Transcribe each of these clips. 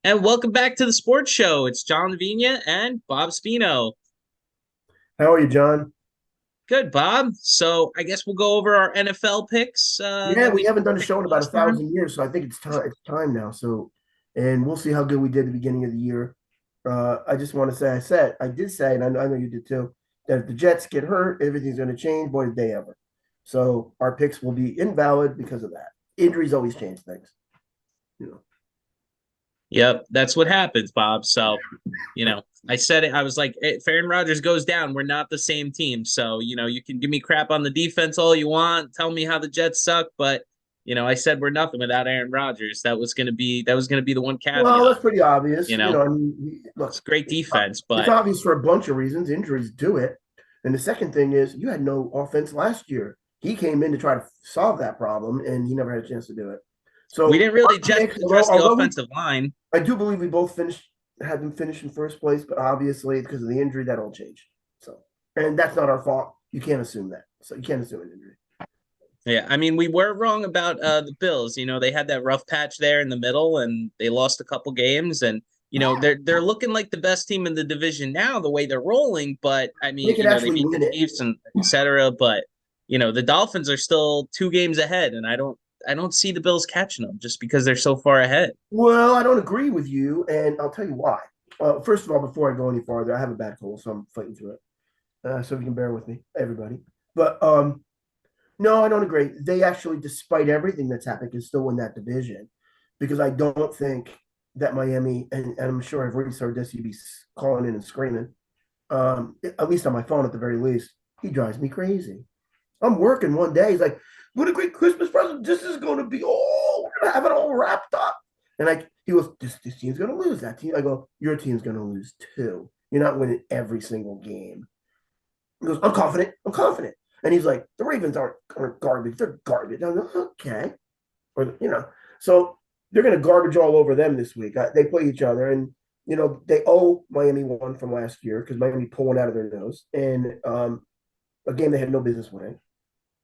And welcome back to the sports show. It's John Vina and Bob Spino. How are you, John? Good, Bob. So I guess we'll go over our NFL picks Yeah, that we we haven't done a picked show in about a last time. thousand years, so I think it's time. It's time now. And we'll see how good we did at the beginning of the year. I just want to say, I did say, and I know you did too, that if the Jets get hurt, everything's going to change. Boy, did they ever! So our picks will be invalid because of that. Injuries always change things, you know. Yep, that's what happens, Bob. So, I said it. I was like, if Aaron Rodgers goes down, we're not the same team. So, you can give me crap on the defense all you want. Tell me how the Jets suck, but I said we're nothing without Aaron Rodgers. That was gonna be the one Well, caveat. that's pretty obvious. You know, I mean, it's look, great defense, it's but obvious for a bunch of reasons. Injuries do it. And the second thing is, you had no offense last year. He came in to try to solve that problem, and he never had a chance to do it. we So didn't really our picks, address the although offensive line. I do believe we both had them finish in first place, but obviously because of the injury, that'll change. So, and that's not our fault. You can't assume that. So you can't assume an injury. Yeah, I mean, we were wrong about the Bills. They had that rough patch there in the middle, and they lost a couple games. And they're looking like the best team in the division now, the way they're rolling. But I They mean, could they actually beat the win it. Chiefs and etc. But the Dolphins are still 2 games ahead, and I don't see the Bills catching them just because they're so far ahead. Well, I don't agree with you, and I'll tell you why. First of all, before I go any farther, I have a bad cold, so I'm fighting through it. So if you can bear with me, everybody. But no, I don't agree. They actually, despite everything that's happened, can still win that division because I don't think that Miami, and I'm sure if Reese heard this, he'd be calling in and screaming. At least on my phone, at the very least, he drives me crazy. I'm working one day. He's like, "What a great Christmas present! This is going to be we're going to have it all wrapped up." And he goes, "This team's going to lose. That team." I go, "Your team's going to lose too. You're not winning every single game." He goes, "I'm confident. I'm confident." And he's like, "The Ravens aren't garbage. They're garbage." I'm like, "Okay," or. So they're going to garbage all over them this week. They play each other, and they owe Miami one from last year because Miami pulled one out of their nose, and a game they had no business winning.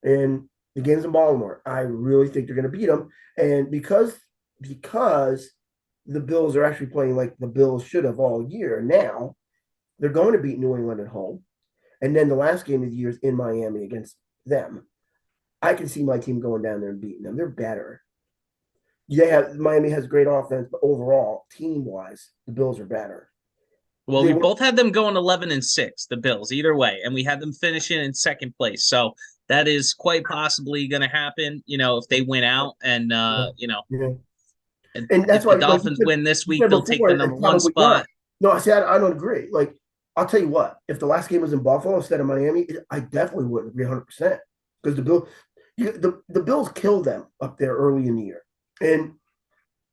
And the game's in Baltimore. I really think they're going to beat them, and because the Bills are actually playing like the Bills should have all year now, they're going to beat New England at home. And then the last game of the year is in Miami against them. I can see my team going down there and beating them. They're better. Miami has great offense, but overall, team wise, the Bills are better. Well, They we were both had them going 11-6, the Bills, either way, and we had them finishing in second place. So that is quite possibly going to happen. If they win out, and yeah. and And that's if the why, like Dolphins win this you week, said they'll take before, the number it's one probably not. spot. No, I said I don't agree. Like I'll tell you what, if the last game was in Buffalo instead of Miami, I definitely would agree 100% because the Bills killed them up there early in the year, and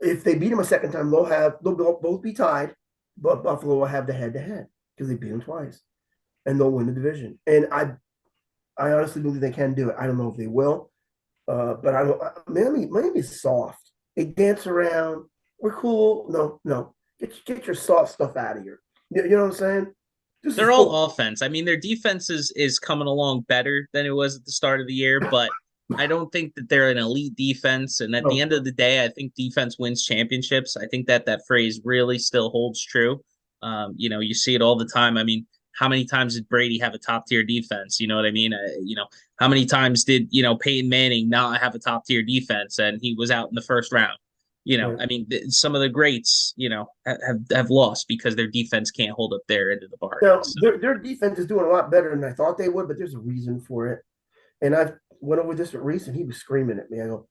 if they beat them a second time, they'll both be tied, but Buffalo will have the head to head because they beat them twice, and they'll win the division. And I honestly believe they can do it. I don't know if they will, but I don't. Miami's soft. They dance around. We're cool. No, no. Get your soft stuff out of here. You know what I'm saying? This is They're all football. offense. I mean, their defense is coming along better than it was at the start of the year, but I don't think that they're an elite defense. And at the No, end of the day, I think defense wins championships. I think that phrase really still holds true. You see it all the time. I mean, how many times did Brady have a top tier defense? You know what I mean? How many times did Peyton Manning not have a top tier defense and he was out in the first round? right. I mean, some of the greats, have lost because their defense can't hold up their end of the bargain. Now So their defense is doing a lot better than I thought they would, but there's a reason for it. And I went over this with Reese, and he was screaming at me. I go,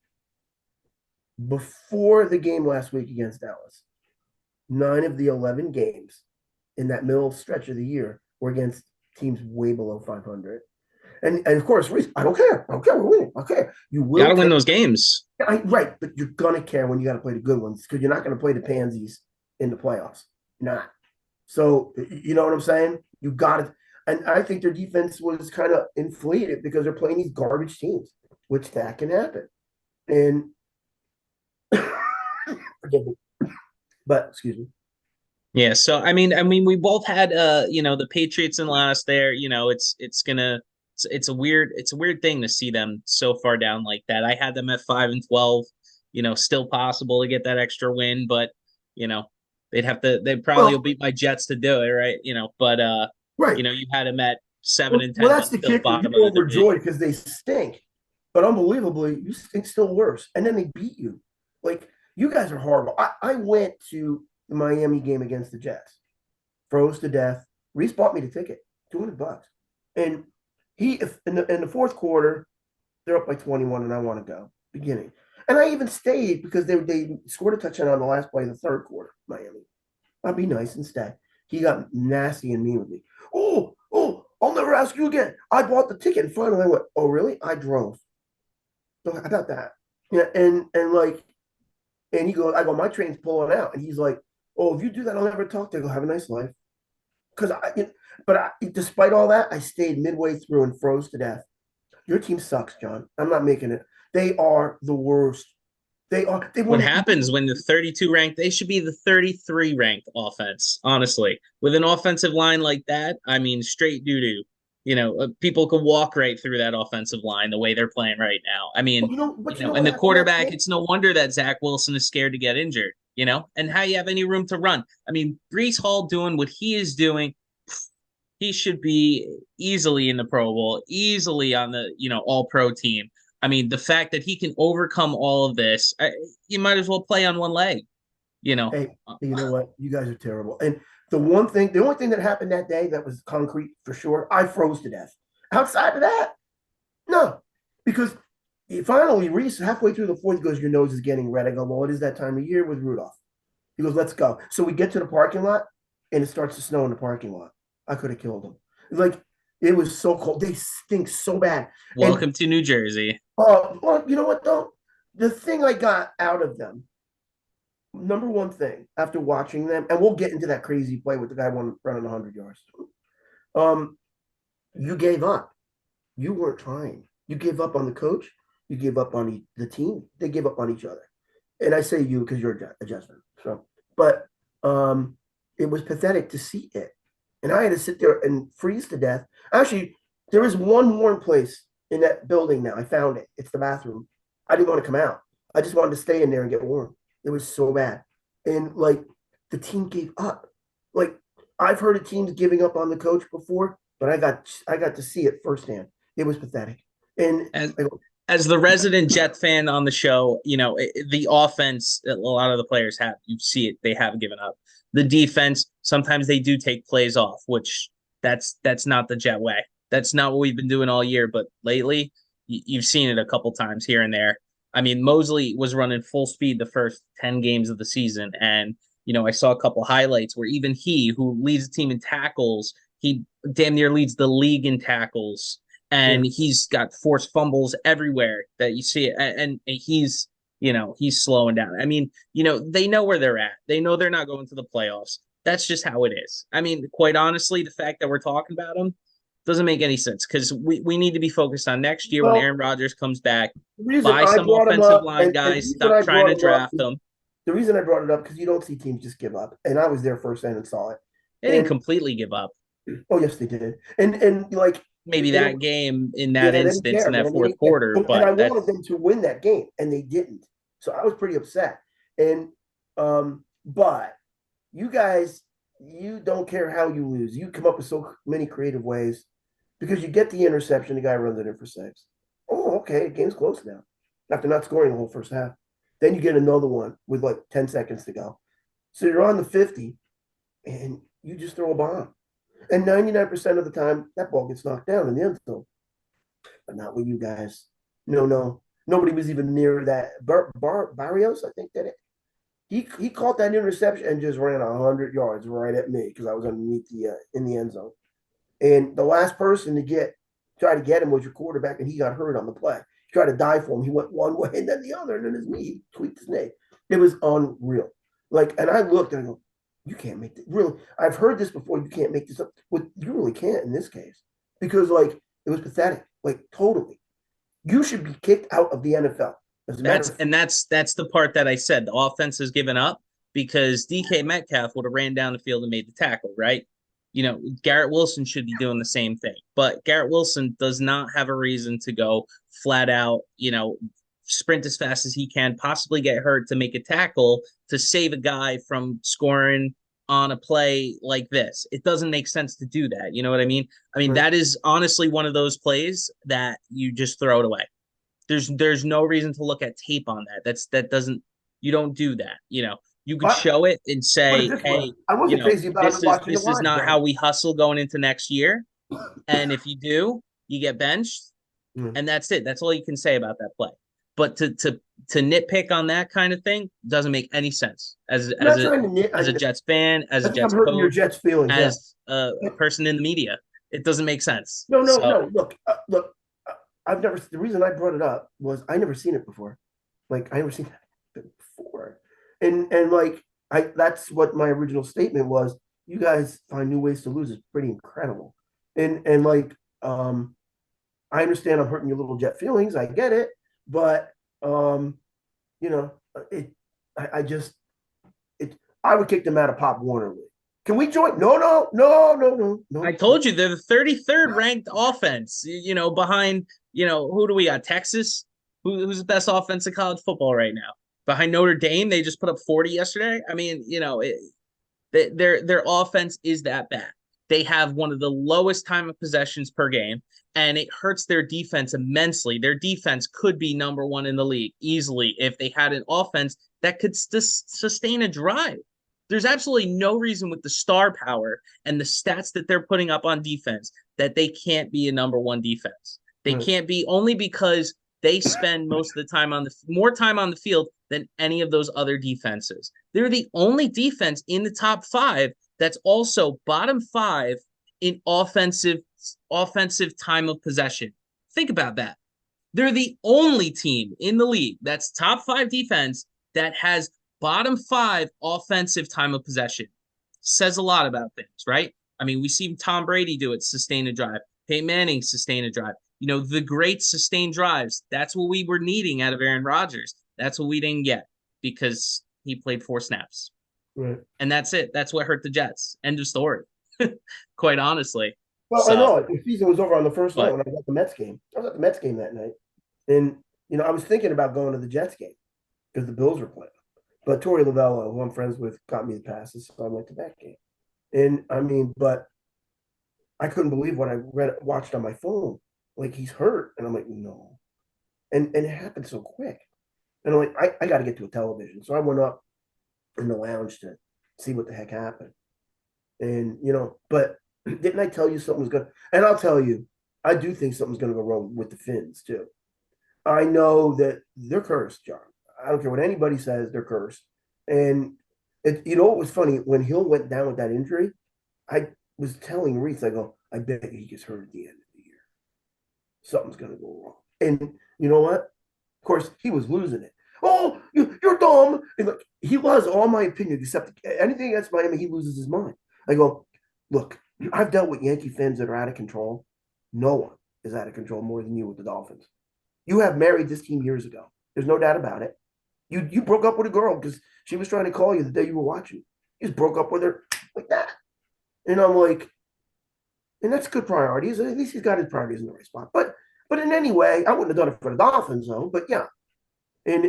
before the game last week against Dallas, 9 of the 11 games in that middle stretch of the year were against teams way below 500. And of course, Reese, I don't care. I don't care. We're winning. Okay, you you got will to care. win those games. Right, but you're gonna care when you got to play the good ones because you're not gonna play the pansies in the playoffs. Not. So you know what I'm saying? You got it. And I think their defense was kind of inflated because they're playing these garbage teams, which that can happen. And forgive me, but excuse me. Yeah. So I mean, we both had the Patriots in last there. It's a weird thing to see them so far down like that. I had them at 5-12. Still possible to get that extra win, but you know They probably will Well, beat my Jets to do it, right? But right. you had him at seven Well, and well, ten, that's but the still kicker. bottom You're of the division. overjoyed because they stink, but unbelievably, you stink still worse. And then they beat you. Like you guys are horrible. I went to the Miami game against the Jets, froze to death. Reese bought me the ticket, $200, and he if in the fourth quarter they're up by 21, and I want to go beginning. And I even stayed because they scored a touchdown on the last play of the third quarter. Miami. I'll be nice instead. He got nasty and mean with me. I'll never ask you again. I bought the ticket. And finally I went, oh, really? I drove. So how about that? Yeah, and like, and he goes, I go, my train's pulling out. And he's like, oh, if you do that, I'll never talk to you. I go, have a nice life. Because despite all that, I stayed midway through and froze to death. Your team sucks, John. I'm not making it. They are the worst. They are. They What wouldn't. happens when the 32 ranked? They should be the 33 ranked offense. Honestly, with an offensive line like that, I mean, straight doo doo. People can walk right through that offensive line the way they're playing right now. I mean, But you know and what the happened that quarterback. day? It's no wonder that Zach Wilson is scared to get injured. And how you have any room to run? I mean, Brees Hall doing what he is doing, he should be easily in the Pro Bowl, easily on the All Pro team. I mean, the fact that he can overcome all of this, you might as well play on one leg. You know, Hey, you know what? You guys are terrible. And the only thing that happened that day that was concrete for sure, I froze to death. Outside of that, no, because finally Reese halfway through the fourth goes, your nose is getting red. I go, well, it is that time of year with Rudolph. He goes, let's go. So we get to the parking lot, and it starts to snow in the parking lot. I could have killed him. Like it was so cold. They stink so bad. And welcome to New Jersey. well, you know what though? The thing I got out of them, number one thing after watching them, and we'll get into that crazy play with the guy running 100 yards. Um, you gave up. You weren't trying. You gave up on the coach. You gave up on the team. They gave up on each other. And I say you because you're adjustment. So, but it was pathetic to see it. And I had to sit there and freeze to death. Actually, there is one warm place in that building now. I found it. It's the bathroom. I didn't want to come out. I just wanted to stay in there and get warm. It was so bad. And like the team gave up. Like I've heard of teams giving up on the coach before, but I got to see it firsthand. It was pathetic. And As I, as the resident Jet fan on the show, the offense, a lot of the players have, you see it, they have given up. The defense, sometimes they do take plays off, which that's not the Jet way. That's not what we've been doing all year. But lately, you've seen it a couple times here and there. I mean, Mosley was running full speed the first 10 games of the season. And, I saw a couple highlights where even he, who leads the team in tackles, he damn near leads the league in tackles, yeah. and he's got forced fumbles everywhere that you see it, and he's slowing down. I mean, they know where they're at. They know they're not going to the playoffs. That's just how it is. I mean, quite honestly, the fact that we're talking about them doesn't make any sense, because we need to be focused on next year when Well, Aaron Rodgers comes back. the reason Buy I some brought him offensive up, line and the guys. reason Stop I trying brought to him up, draft them. the reason I brought it up because you don't see teams just give up, and I was there firsthand and saw it. They didn't And completely give up. oh yes, they did. And like Maybe they that game in that yeah, they didn't instance care, in that man. They fourth didn't care. quarter, And but I wanted that's them to win that game, and they didn't. So I was pretty upset. And but you guys, you don't care how you lose. You come up with so many creative ways because you get the interception, the guy runs it in for 6. Oh, okay, game's close now. After not scoring the whole first half. Then you get another one with like 10 seconds to go. So you're on the 50 and you just throw a bomb. And 99% of the time, that ball gets knocked down in the end zone. But not with you guys. No, no. Nobody was even near that. Barrios, I think that it. He caught that interception and just ran 100 yards right at me because I was underneath the in the end zone. And the last person to try to get him was your quarterback, and he got hurt on the play. He tried to dive for him. He went one way and then the other, and then his knee, he tweaked his knee. It was unreal. Like, and I looked and I go, you can't make this. Really, I've heard this before. You can't make this up. But you really can't in this case because, like, it was pathetic. Like, totally. You should be kicked out of the NFL. As a matter That's of and that's the part that I said. The offense has given up because DK Metcalf would have ran down the field and made the tackle, right? Garrett Wilson should be doing the same thing. But Garrett Wilson does not have a reason to go flat out, sprint as fast as he can, possibly get hurt to make a tackle to save a guy from scoring on a play like this. It doesn't make sense to do that. You know what I mean? I mean, Right. that is honestly one of those plays that you just throw it away. There's no reason to look at tape on that. That doesn't, you don't do that. You could But show it and put it say, this way, hey, I wasn't crazy about it watching it this is live, not how John. we hustle going into next year. And if you do, you get benched, Mm. and that's it. That's all you can say about that play. But to nitpick on that kind of thing doesn't make any sense I'm not trying to nit. as a Jets fan, as I a think I'm Jets hurting your coach, Jets' feelings. Yeah. as a person in the media. It doesn't make sense. No, no, So no. Look. I've never. The reason I brought it up was I never seen it before. Like I never seen that before, and like I. That's what my original statement was. You guys find new ways to lose is pretty incredible, and like I understand I'm hurting your little Jet feelings. I get it, but you know, it. I just it. I would kick them out of Pop Warner League. Can we join? No, no, no, no, no, I no. told you they're the 33rd ranked offense, behind, who do we got? Texas? Who's the best offense in college football right now? Behind Notre Dame, they just put up 40 yesterday. I mean, their offense is that bad. They have one of the lowest time of possessions per game, and it hurts their defense immensely. Their defense could be number one in the league easily if they had an offense that could sustain a drive. There's absolutely no reason with the star power and the stats that they're putting up on defense that they can't be a number one defense. They Right. can't be, only because they spend most of the time more time on the field than any of those other defenses. They're the only defense in the top 5 that's also bottom 5 in offensive time of possession. Think about that. They're the only team in the league that's top 5 defense that has bottom 5 offensive time of possession. Says a lot about things, right? I mean, we see Tom Brady do it, sustain a drive. Peyton Manning sustain a drive. The great sustained drives. That's what we were needing out of Aaron Rodgers. That's what we didn't get because he played 4 snaps. Right. And that's it. That's what hurt the Jets. End of story. Quite honestly. Well, I So, know the season was over on the first night but when I was at the Mets game. I was at the Mets game that night, and I was thinking about going to the Jets game because the Bills were playing. But Torey Lavello, who I'm friends with, got me the passes, so I went to that game. And I mean, but I couldn't believe what I watched on my phone. Like he's hurt, and I'm like, no, and it happened so quick. And I'm like, I got to get to a television, so I went up in the lounge to see what the heck happened. And but didn't I tell you something was going? And I'll tell you, I do think something's going to go wrong with the Finns too. I know that they're cursed, John. I don't care what anybody says, they're cursed. And what was funny when Hill went down with that injury? I was telling Reese, I go, I bet he gets hurt at the end of the year. Something's going to go wrong. And you know what? Of course, he was losing it. Oh, you're dumb. And look, he was, all my opinion, except anything against Miami, he loses his mind. I go, look, I've dealt with Yankee fans that are out of control. No one is out of control more than you with the Dolphins. You have married this team years ago. There's no doubt about it. You broke up with a girl because she was trying to call you the day you were watching. You just broke up with her like that. And I'm like, and that's good priorities. At least he's got his priorities in the right spot. But in any way, I wouldn't have done it for the Dolphins though. But yeah, and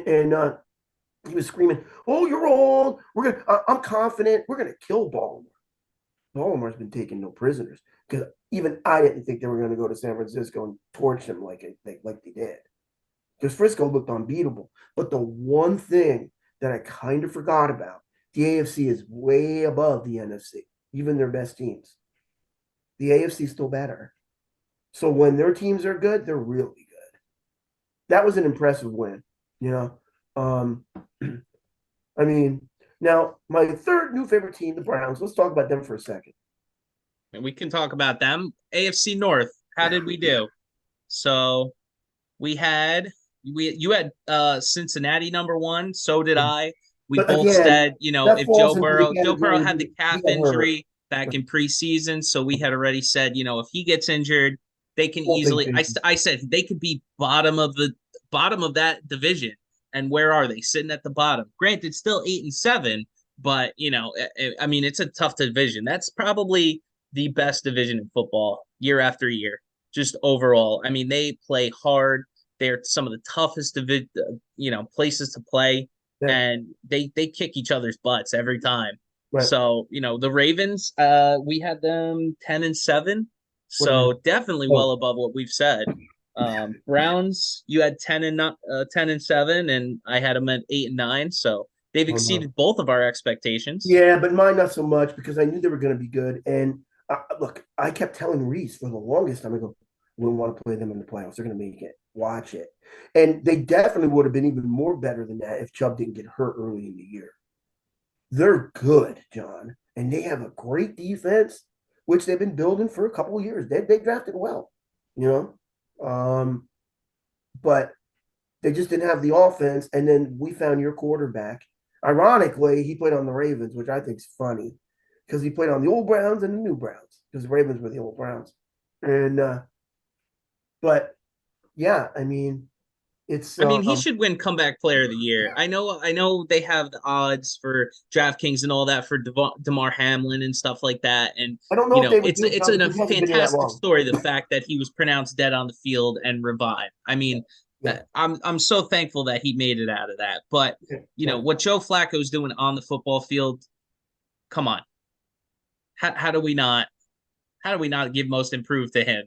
he was screaming, "Oh, you're old. I'm confident. We're gonna kill Baltimore." Baltimore's been taking no prisoners because even I didn't think they were going to go to San Francisco and torch them like they did. Because Frisco looked unbeatable. But the one thing that I kind of forgot about, the AFC is way above the NFC, even their best teams. The AFC is still better. So when their teams are good, they're really good. That was an impressive win, you know. I mean, now my third new favorite team, the Browns. Let's talk about them for a second. and we can talk about them. AFC North. How did we do? So you had Cincinnati number 1. So did I. We But both again, said, that if falls Joe into the Burrow category had the he calf got hurt. injury back in preseason, so we had already said, if he gets injured, they can Whole thing easily. I said they could be bottom of that division. And where are they? Sitting at the bottom. Granted, still 8-7, but I mean, it's a tough division. That's probably the best division in football year after year, just overall. I mean, they play hard. They're some of the toughest places to play, Yeah, and they kick each other's butts every time. right. So, the Ravens, we had them 10-7, What are they? so definitely well Oh, above what we've said. Browns, you had 10-7, and I had them at 8-9, so they've oh no. exceeded both of our expectations. Yeah, but mine not so much because I knew they were going to be good. And look, I kept telling Reese for the longest time, I go, we don't want to play them in the playoffs. They're going to make it. Watch it. And they definitely would have been even more better than that if Chubb didn't get hurt early in the year. They're good, John, and they have a great defense, which they've been building for a couple of years. They drafted well, you know, but they just didn't have the offense. And then we found your quarterback. Ironically, he played on the Ravens, which I think is funny because he played on the old Browns and the new Browns because the Ravens were the old Browns. And but yeah, I mean, it's I mean, he should win comeback player of the year. I know they have the odds for DraftKings and all that for DeMar Hamlin and stuff like that. And I don't know if they would it's do it, it's John, a because he hasn't been here that fantastic long. story, the fact that he was pronounced dead on the field and revived. I mean, Yeah, I'm so thankful that he made it out of that. But yeah, yeah. what Joe Flacco's doing on the football field, come on. How do we not give most improved to him?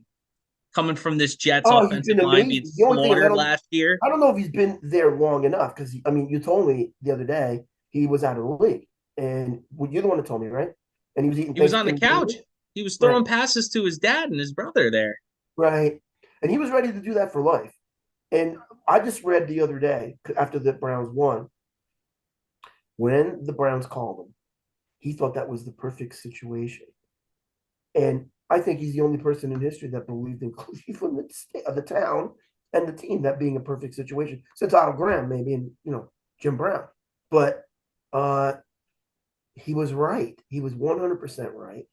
Coming from this Jets Oh, he's offensive been line being amazing. The only thing is, slaughtered last year. I don't know if he's been there long enough because I mean, you told me the other day he was out of the league, and well, you're the one that told me, right? And he was eating He was on the Thanksgiving couch. dinner, He was right? throwing passes to his dad and his brother there. Right, and he was ready to do that for life. And I just read the other day after the Browns won, when the Browns called him, he thought that was the perfect situation. And I think he's the only person in history that believed in Cleveland, the town, and the team that being a perfect situation since Otto Graham, maybe, and Jim Brown. But uh, he was right. He was 100% right.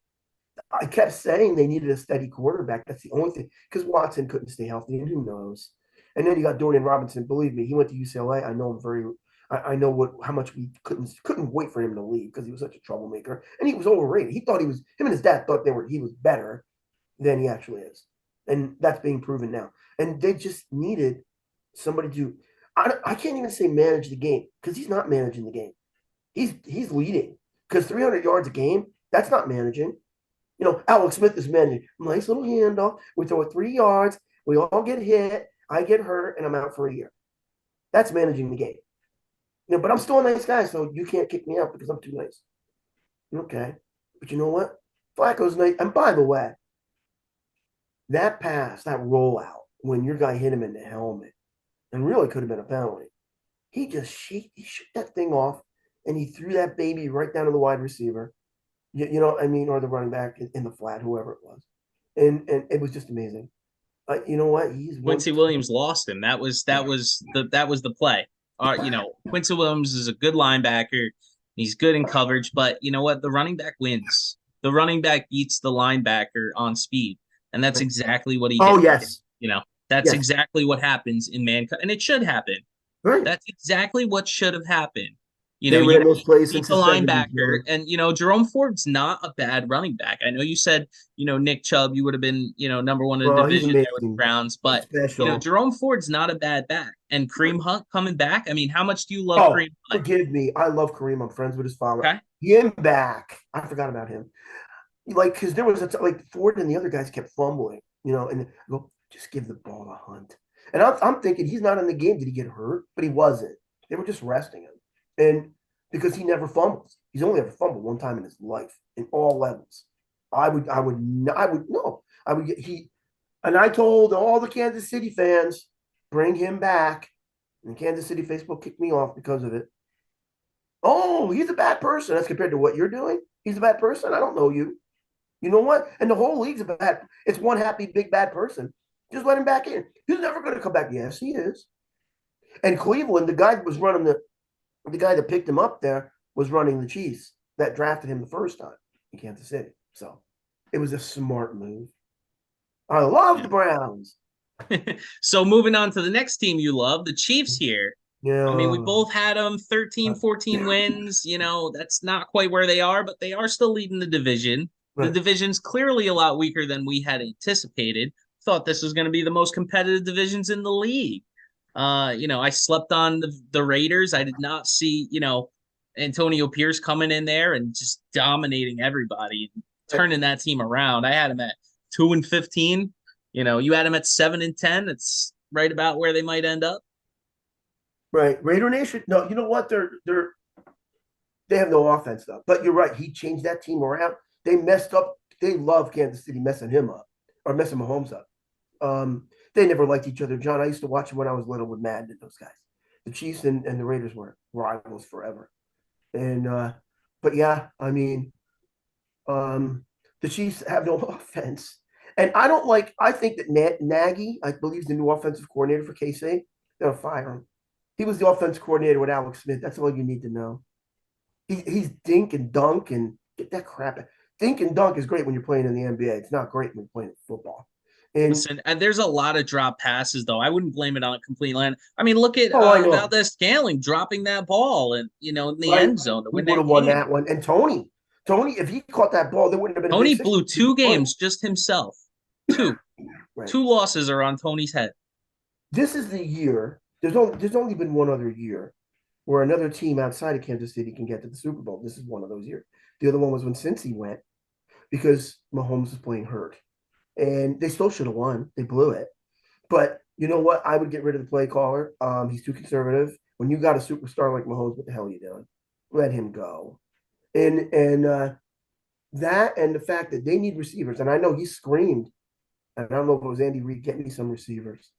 I kept saying they needed a steady quarterback. That's the only thing because Watson couldn't stay healthy, and who knows? And then you got Dorian Robinson. Believe me, he went to UCLA. I know him very. I know how much we couldn't wait for him to leave because he was such a troublemaker, and he was overrated. He thought he was him and his dad thought he was better than he actually is, and that's being proven now. And they just needed somebody to. I can't even say manage the game because he's not managing the game. He's leading because 300 yards a game. That's not managing. Alex Smith is managing. Nice little handoff. We throw it 3 yards. We all get hit. I get hurt, and I'm out for a year. That's managing the game. But I'm still a nice guy, so you can't kick me out because I'm too nice. Okay. But you know what? Flacco's nice. And by the way, that pass, that rollout, when your guy hit him in the helmet, and really could have been a penalty, he shook that thing off, and he threw that baby right down to the wide receiver. You know what I mean? Or the running back in the flat, whoever it was. And it was just amazing. You know what? He's one. Quincy Williams lost him. That was the play. Quincy Williams is a good linebacker. He's good in coverage, but you know what? The running back wins. The running back beats the linebacker on speed, and that's exactly what he Oh, did. yes. That's Yes. exactly what happens in man, and it should happen. Right. That's exactly what should have happened. They You ran got those plays beat since the the 70s, linebacker, John. and Jerome Ford's not a bad running back. I know you said Nick Chubb, you would have been number one in the Oh, he's division there with the amazing. Browns, He's but special. Jerome Ford's not a bad back, and Kareem Hunt coming back. I mean, how much do you love Oh, Kareem Hunt? forgive me. I love Kareem. I'm friends with his father. Okay, Him back. I forgot about him. Like, because there was like Ford and the other guys kept fumbling, and I go, just give the ball to Hunt. And I'm thinking he's not in the game. Did he get hurt? But he wasn't. They were just resting him. And because he never fumbles, he's only ever fumbled one time in his life in all levels. I would get and I told all the Kansas City fans, bring him back. And Kansas City Facebook kicked me off because of it. Oh, he's a bad person as compared to what you're doing. He's a bad person. I don't know you. You know what? And the whole league's a bad. It's one happy big bad person. Just let him back in. He's never going to come back. Yes, he is. And Cleveland, the guy that picked him up there was running the Chiefs that drafted him the first time in Kansas City. So it was a smart move. I love the Browns. so moving on to the next team you love, the Chiefs here. I mean, we Yeah. both had them 13, 14 wins. That's not quite where they are, but they are still leading the division. The Right. division's clearly a lot weaker than we had anticipated. Thought this was going to be the most competitive divisions in the league. I slept on the Raiders. I did not see, Antonio Pierce coming in there and just dominating everybody and Right. turning that team around. I had him at 2-15. You had him at 7-10. It's right about where they might end up. Right. Raider Nation. No, you know what? They have no offense though. But you're right. He changed that team around. They messed up. They love Kansas City messing him up or messing Mahomes up. They never liked each other. John, I used to watch him when I was little with Madden and those guys. The Chiefs and the Raiders were rivals forever. And but yeah, I mean, the Chiefs have no offense. And I think that Nagy, I believe, is the new offensive coordinator for KC. They'll fire him. He was the offense coordinator with Alex Smith. That's all you need to know. He's dink and dunk and get that crap. Dink and dunk is great when you're playing in the NBA. It's not great when you're playing football. And Listen, and there's a lot of drop passes though. I wouldn't blame it on a complete land. I mean, look at I know. Valdez Scaling dropping that ball and in the Right? end zone to He win would that have won game. that one. And Tony, if he caught that ball, there wouldn't have been a big Tony six. blew two Funny. games just himself. Two. Right. Two losses are on Tony's head. This is the year. There's only been one other year where another team outside of Kansas City can get to the Super Bowl. This is one of those years. The other one was when Cincy went because Mahomes was playing hurt. And they still should have won. They blew it. But you know what? I would get rid of the play caller. He's too conservative. When you got a superstar like Mahomes, what the hell are you doing? Let him go. And that and the fact that they need receivers. And I know he screamed. And I don't know if it was Andy Reid, get me some receivers.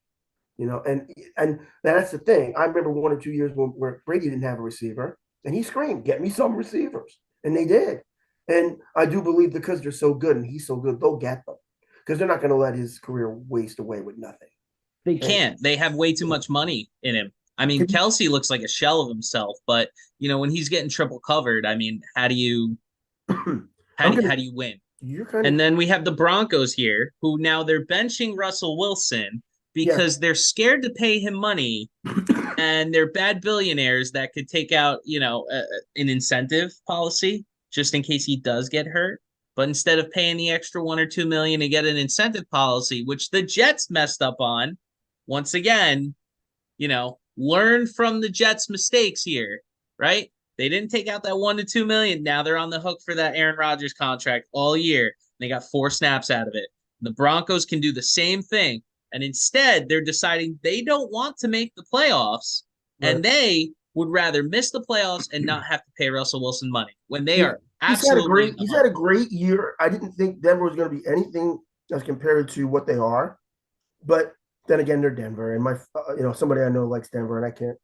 And that's the thing. I remember 1 or 2 years where Brady didn't have a receiver, and he screamed, "Get me some receivers," and they did. And I do believe because they're so good and he's so good, they'll get them because they're not going to let his career waste away with nothing. They And can't. They have way too much money in him. I mean, can Kelsey looks like a shell of himself, but when he's getting triple covered, I mean, how do you you, how I'm do you, gonna. how do you win? You're kind of And then we have the Broncos here, who now they're benching Russell Wilson yeah. because they're scared to pay him money, and they're bad billionaires that could take out, an incentive policy just in case he does get hurt. But instead of paying the extra 1 or 2 million to get an incentive policy, which the Jets messed up on, once again, learn from the Jets' mistakes here, right? They didn't take out that 1 to 2 million. Now they're on the hook for that Aaron Rodgers contract all year. They got 4 snaps out of it. The Broncos can do the same thing. And instead, they're deciding they don't want to make the playoffs, Right. and they would rather miss the playoffs and not have to pay Russell Wilson money when they He, are absolutely in the he's hunt. had a great year. I didn't think Denver was going to be anything as compared to what they are, but then again, they're Denver, and somebody I know likes Denver, and I can't.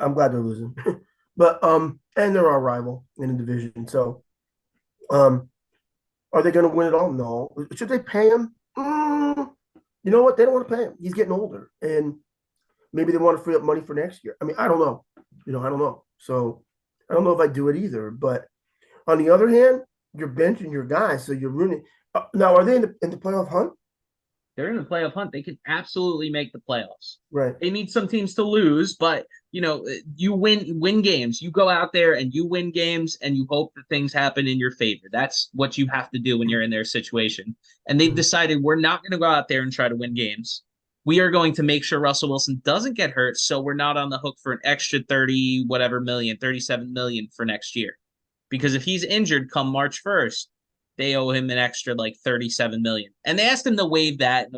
I'm glad they're losing, but and they're our rival in the division. So, um, are they going to win it all? No. Should they pay him? You know what? They don't want to pay him. He's getting older, and maybe they want to free up money for next year. I mean, I don't know. I don't know. So, I don't know if I do it either. But on the other hand, you're benching your guys, so you're ruining. Now, are they in the playoff hunt? They're in the playoff hunt. They can absolutely make the playoffs. Right. They need some teams to lose, but you win games. You go out there and you win games, and you hope that things happen in your favor. That's what you have to do when you're in their situation. And they've decided we're not going to go out there and try to win games. We are going to make sure Russell Wilson doesn't get hurt, so we're not on the hook for an extra 30 whatever million, 37 million for next year. Because if he's injured come March 1st, they owe him an extra like 37 million. And they asked him to waive that.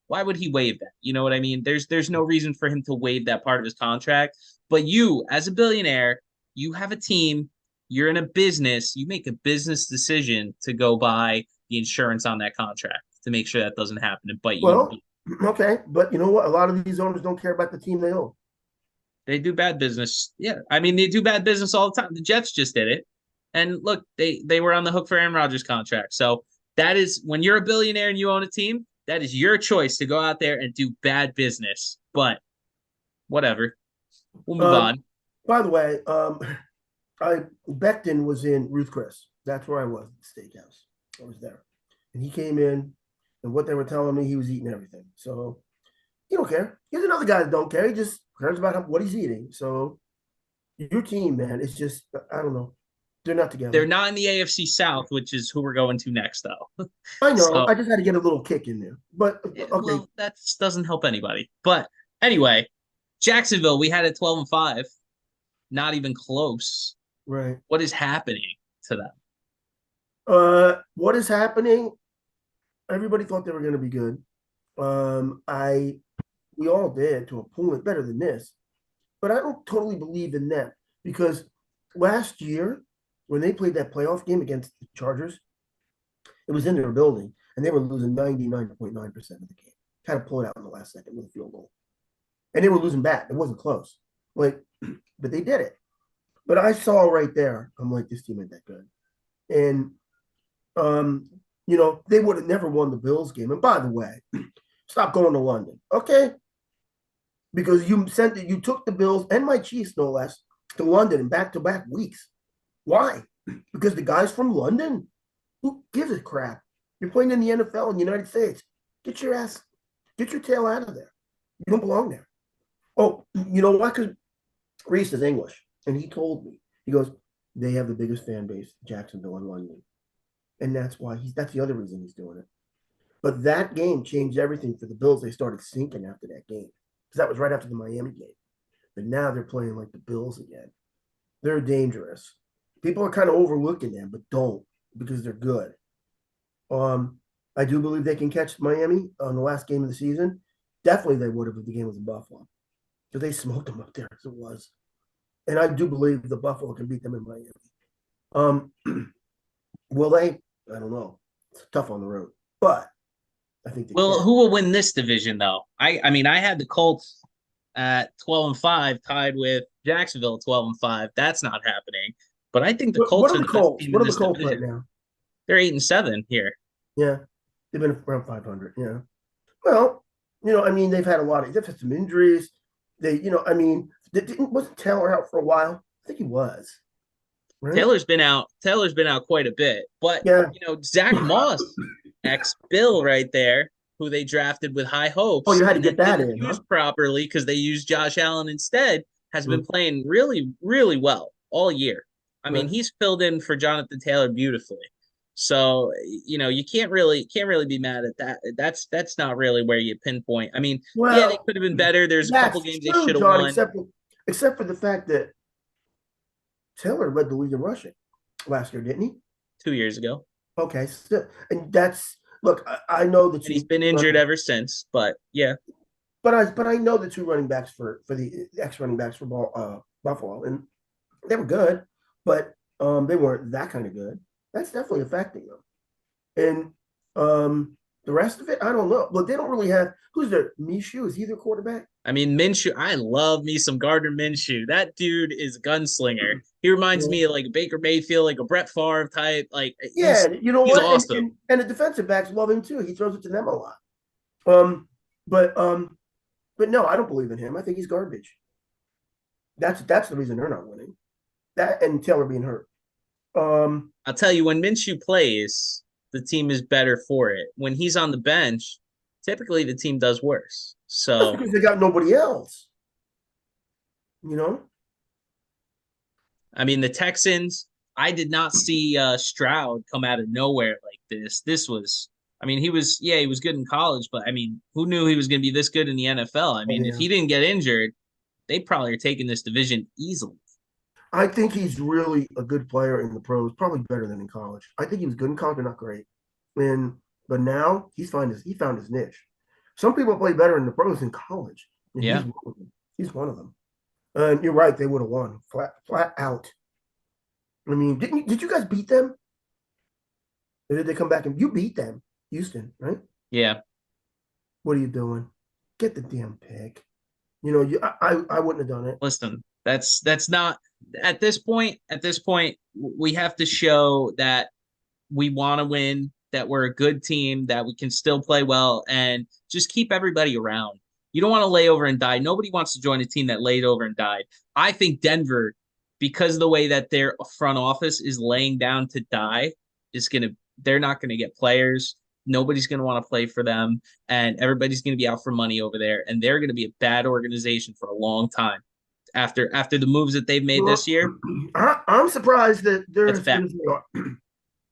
Why would he waive that? You know what I mean? There's no reason for him to waive that part of his contract. But you, as a billionaire, you have a team, you're in a business, you make a business decision to go buy the insurance on that contract to make sure that doesn't happen and bite you in the Well, butt. okay, but you know what? A lot of these owners don't care about the team they own. They do bad business. Yeah. I mean, they do bad business all the time. The Jets just did it. And look, they were on the hook for Aaron Rodgers' contract. So that is when you're a billionaire and you own a team, that is your choice to go out there and do bad business. But whatever. We'll move Um, on. by the way, I Becton was in Ruth Chris. That's where I was at the steakhouse. I was there, and he came in, and what they were telling me, he was eating everything. So he don't care. He's another guy that don't care. He just cares about what he's eating. So your team, man, it's just I don't know. They're not They're together. not in the AFC South, which is who we're going to next, though. I know. So, I just had to get a little kick in there. But yeah, okay, well, that doesn't help anybody. But anyway, Jacksonville, we had it 12-5, not even close. Right. What is happening to them? What is happening? Everybody thought they were going to be good. I we all did to a point, better than this, but I don't totally believe in them because last year when they played that playoff game against the Chargers, it was in their building and they were losing 99.9% of the game. Kind of pull it out in the last second with a field goal, and they were losing bad. It wasn't close, like, but they did it. But I saw right there, I'm like, this team ain't that good, and um, they would have never won the Bills game. And by the way, stop going to London, okay? Because you took the Bills and my Chiefs, no less, to London in back-to-back weeks. Why? Because the guys from London, who gives a crap? You're playing in the NFL in the United States. Get your tail out of there. You don't belong there. Oh, you know why? Because Reese is English, and he told me, he goes, they have the biggest fan base, Jacksonville and London. And that's the other reason he's doing it. But that game changed everything for the Bills. They started sinking after that game. Because that was right after the Miami game. But now they're playing like the Bills again. They're dangerous. People are kind of overlooking them, but don't because they're good. I do believe they can catch Miami on the last game of the season. Definitely they would have if the game was in Buffalo. Because they smoked them up there as it was. And I do believe the Buffalo can beat them in Miami. Will they? I don't know. It's tough on the road. But I think they Well, can. who will win this division though? I mean, I had the Colts at 12-5 tied with Jacksonville at 12-5. That's not happening. But I think the What Colts are are the the best Colts? team What in are the this Colts right division. now? They're 8-7 here. Yeah. They've been around 500. Yeah. Well, I mean, they've had some injuries. I mean, wasn't Taylor out for a while? I think he was, right? Taylor's been out. Taylor's been out quite a bit. But Yeah. Zach Moss, ex-Bill right there, who they drafted with high Oh, hopes you had to and then get that didn't in, huh? use properly because they used Josh Allen instead, has been Mm, playing really, really well all year. I mean, right. he's filled in for Jonathan Taylor beautifully. So, you can't really be mad at that. That's not really where you pinpoint. I mean, yeah, they Well, could have been better. There's a couple that's games they true, should have John, won except for the fact that Taylor led the league in rushing last year, didn't he? 2 years ago. Okay, still, and that's look. I know the And he's two been injured running, ever since. But yeah. but I know the two running backs for the ex running backs for Buffalo, and they were good, but they weren't that kind of good. That's definitely affecting them. And the rest of it, I don't know. But they don't really have who's their Mishu? Is he their quarterback? I mean, Minshew, I love me some Gardner Minshew. That dude is a gunslinger. He reminds Yeah. me of like Baker Mayfield, like a Brett Favre type. Like Yeah, you know he's what? And, awesome. and and the defensive backs love him too. He throws it to them a lot. Um, but um, but no, I don't believe in him. I think he's garbage. That's the reason they're not winning. That and Taylor being hurt. Um, I'll tell you, when Minshew plays, the team is better for it. When he's on the bench, typically the team does worse. that's So because they got nobody else. You know. I mean, the Texans, I did not see Stroud come out of nowhere like this. This was, I mean, he was good in college, but I mean, who knew he was going to be this good in the NFL? I Oh mean, if yeah. he didn't get injured, they probably are taking this division easily. I think he's really a good player in the pros, probably better than in college. I think he was good in college, but not great. And but now he found his niche. Some people play better in the pros in college, and he's Yeah. one of them. He's one of them. And you're right, they would have won flat out. I mean, did you guys beat them? Or did they come back and you beat them, Houston, right? Yeah. What are you doing? Get the damn pick. I wouldn't have done it. Listen, that's not at this point, we have to show that we want to win, that we're a good team, that we can still play well, and just keep everybody around. You don't want to lay over and die. Nobody wants to join a team that laid over and died. I think Denver, because of the way that their front office is laying down to die, is gonna they're not gonna get players. Nobody's gonna want to play for them, and everybody's gonna be out for money over there, and they're gonna be a bad organization for a long time. After the moves that they've made this Well, year, I'm surprised that they're it's as bad. good as they are.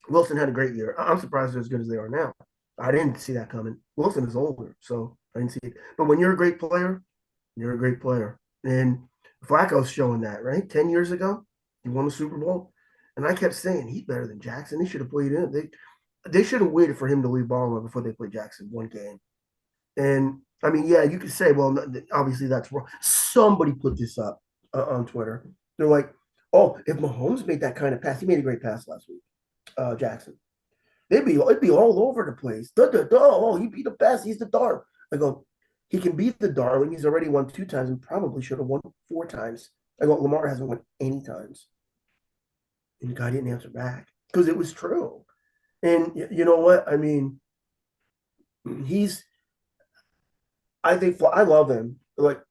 Wilson had a great year. I'm surprised they're as good as they are now. I didn't see that coming. Wilson is older, so I didn't see it. But when you're a great player, you're a great player. And Flacco's showing that, right? 10 years ago, he won the Super Bowl. And I kept saying he's better than Jackson. They should have played him. They should have waited for him to leave Baltimore before they played Jackson one game. And I mean, yeah, you could say, well, obviously that's wrong. Somebody put this up on Twitter. They're like, oh, if Mahomes made that kind of pass, he made a great pass last week, Jackson. It'd be all over the place. Oh, he beat the best. He's the darling. I go, he can beat the darling. He's already won 2 times and probably should have won 4 times. I go, Lamar hasn't won any times. And the guy didn't answer back because it was true. And you know what? I mean, he's, I think, I love him. Like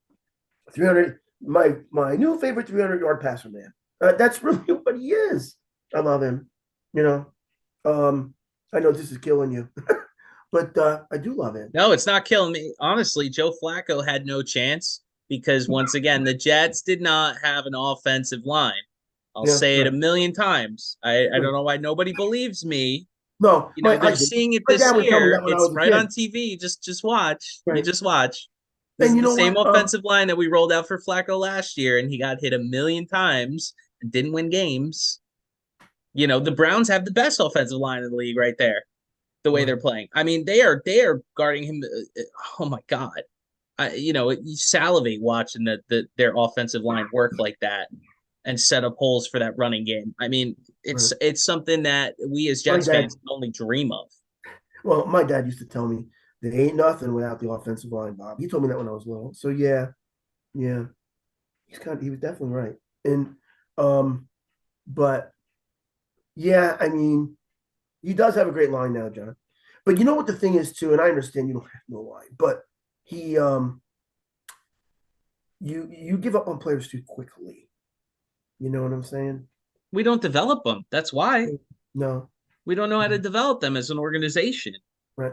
300, my new favorite 300-yard passer, man. That's really what he is. I love him. You know, I know this is killing you, but I do love him. No, it's not killing me. Honestly, Joe Flacco had no chance because once again, the Jets did not have an offensive line. I'll Yeah, say it a right, million times. I right. don't know why nobody believes me. No, You know, they're I did. seeing it My this dad would tell me year. that when I It's was a right kid. on TV. Just watch. You Right. just watch. This And is you the know same what? offensive line that we rolled out for Flacco last year, and he got hit a million times and didn't win games. You know, the Browns have the best offensive line in the league right there, the way Right, they're playing. I mean, they are guarding him. Oh my God. You salivate watching their offensive line work like that and set up holes for that running game. I mean, right. it's something that we as My Jets dad, fans can only dream of. well, my dad used to tell me there ain't nothing without the offensive line, Bob. He told me that when I was little. So yeah, yeah, he was definitely right. And um, but yeah, I mean, he does have a great line now, John. But you know what the thing is too, and I understand you don't have no line, but he you give up on players too quickly. You know what I'm saying? We don't develop them. That's why No, we don't know how to develop them as an organization. right.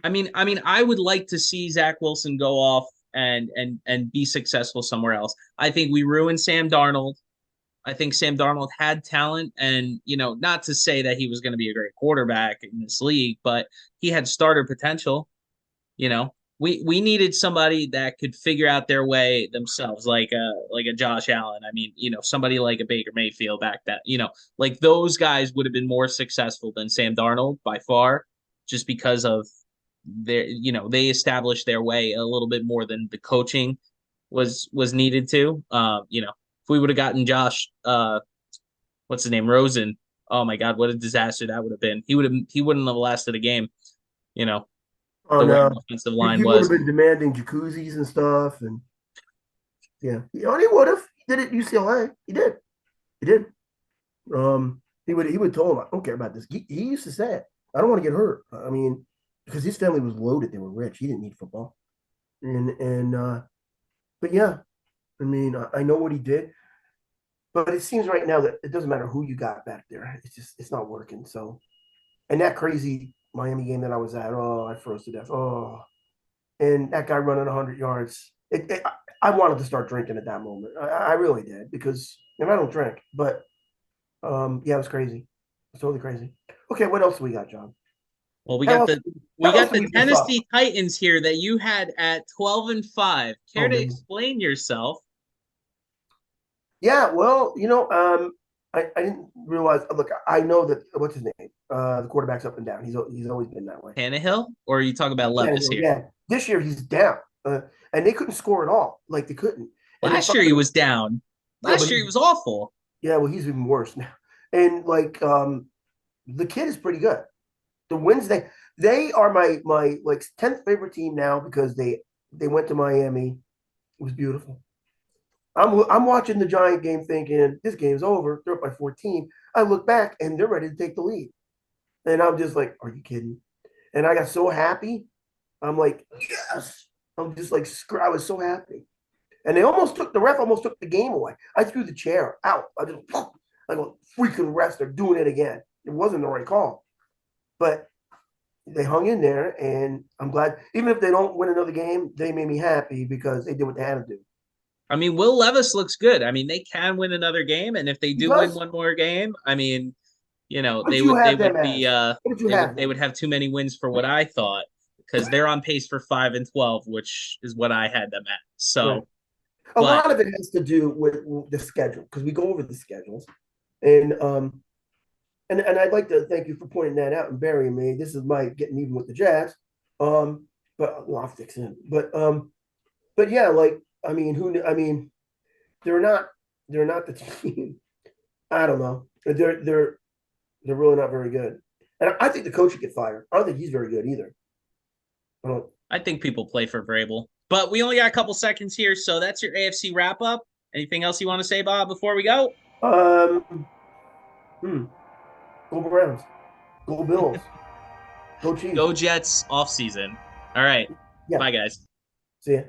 I would like to see Zach Wilson go off and be successful somewhere else. I think we ruined Sam Darnold. I think Sam Darnold had talent, and not to say that he was going to be a great quarterback in this league, but he had starter potential. We needed somebody that could figure out their way themselves, like a Josh Allen. I mean, somebody like a Baker Mayfield back that, like those guys would have been more successful than Sam Darnold by far, just because of they established their way a little bit more than the coaching was needed to. If we would have gotten Josh, what's his name, Rosen, oh my God, what a disaster that would have been. He wouldn't have lasted a game. You know Oh the way no, our offensive line he would have was. been demanding jacuzzis and stuff, and yeah, he would have. He did it at UCLA. He did. He did. He would tell him, I don't care about this. He used to say it. I don't want to get hurt. I mean, because his family was loaded. They were rich. He didn't need football. And but yeah, I mean, I know what he did, but it seems right now that it doesn't matter who you got back there. It's not working. So, and that crazy Miami game that I was at, oh, I froze to death. Oh, and that guy running 100 yards. I wanted to start drinking at that moment. I really did because, and I don't drink, but yeah, it was crazy. It's totally crazy. Okay, what else do we got, John? Well, we How got else? the we How else got do the we mess up? Tennessee Titans here that you had at 12-5. Care Oh to man. explain yourself? Yeah, well, I didn't realize. Look, I know that what's his name? The quarterback's up and down. He's always been that way. Tannehill, or are you talking about Yeah, Levis here? yeah. This year he's down, and they couldn't score at all. Like they couldn't, and they Last year he finally. was down. Yeah, but Last year he was awful. yeah, well, he's even worse now. And like, the kid is pretty good. The Wednesday, they are my like 10th favorite team now because they went to Miami. It was beautiful. I'm watching the Giant game thinking this game's over. They're up by 14. I look back and they're ready to take the lead. And I'm just like, are you kidding? And I got so happy. I'm like, yes. I'm just like, I was so happy. And the ref almost took the game away. I threw the chair out. I go, freaking refs, they're doing it again. It wasn't the right call. But they hung in there, and I'm glad. Even if they don't win another game, they made me happy because they did what they had to do. I mean, Will Levis looks good. I mean, they can win another game, and if they He do win does. one more game, I mean, What did they you would they have them would be as? What did you have they them? would have too many wins for what I thought because they're on pace for 5-12, which is what I had them at. Right. So A But lot of it has to do with the schedule because we go over the schedules, and I'd like to thank you for pointing that out and burying me. This is my getting even with the Jazz. Um, but well, I'll fix him. But yeah, like I mean, who? I mean, they're not they're not the team. I don't know. They're really not very good. And I think the coach should get fired. I don't think he's very good either. I don't. I think people play for Vrabel. But we only got a couple seconds here, so that's your AFC wrap up. Anything else you want to say, Bob, before we go? Um. Hmm. Go Browns. Go Bills. Go Chiefs. Go Jets off season. All right. Yeah. Bye, guys. See ya.